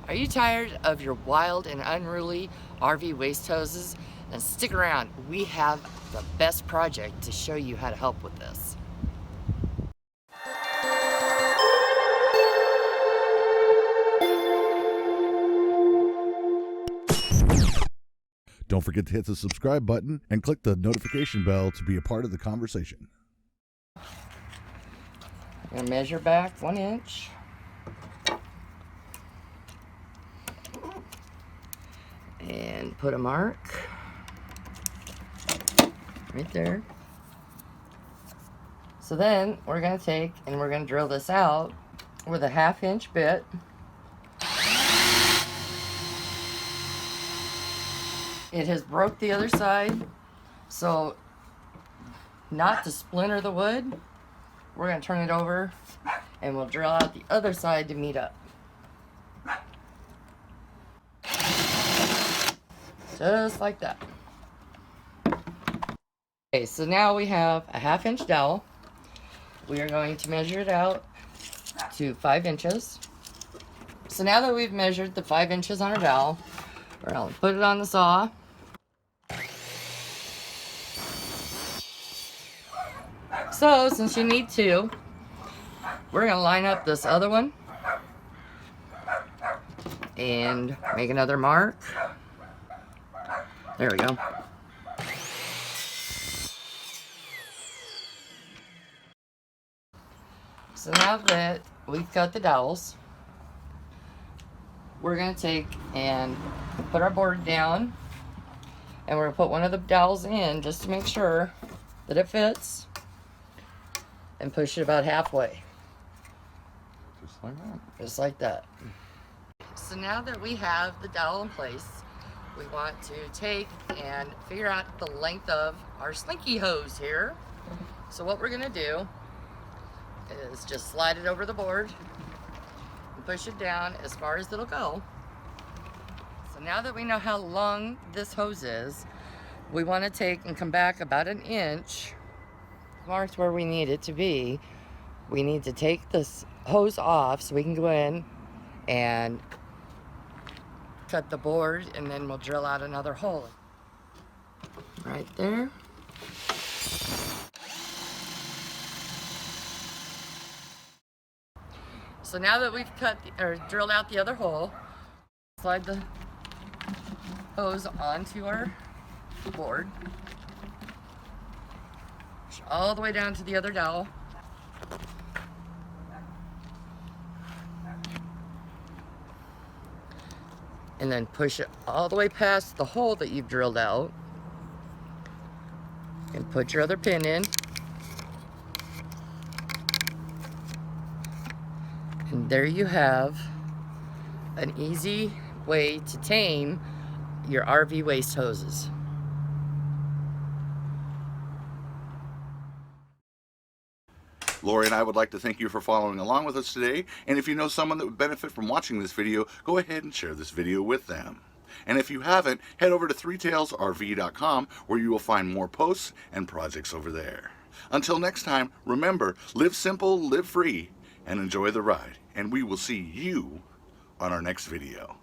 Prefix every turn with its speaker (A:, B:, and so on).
A: Are you tired of your wild and unruly RV waste hoses? Then stick around. We have the best project to show you how to help with this.
B: Don't forget to hit the subscribe button and click the notification bell to be a part of the conversation.
A: I'm going to measure back 1 inch. And put a mark right there. So then we're going to take and we're going to drill this out with a 1/2 inch bit. It has broke the other side, so not to splinter the wood, we're going to turn it over and we'll drill out the other side to meet up. Just like that. Okay, so now we have a 1/2 inch dowel. We are going to measure it out to 5 inches. So now that we've measured the 5 inches on our dowel, we're going to put it on the saw. So since you need 2, we're going to line up this other one and make another mark. There we go. So now that we've cut the dowels, we're going to take and put our board down, and we're going to put one of the dowels in just to make sure that it fits, and push it about halfway. Just like that. Just like that. So now that we have the dowel in place, we want to take and figure out the length of our slinky hose here. So what we're going to do is just slide it over the board and push it down as far as it'll go. So now that we know how long this hose is, we want to take and come back about 1 inch, marked where we need it to be. We need to take this hose off so we can go in and cut the board, and then we'll drill out another hole right there. So now that we've drilled out the other hole, slide the hose onto our board, all the way down to the other dowel. And then push it all the way past the hole that you've drilled out. And put your other pin in. And there you have an easy way to tame your RV waste hoses.
B: Lori and I would like to thank you for following along with us today, and if you know someone that would benefit from watching this video, go ahead and share this video with them. And if you haven't, head over to threetailsrv.com where you will find more posts and projects over there. Until next time, remember, live simple, live free, and enjoy the ride. And we will see you on our next video.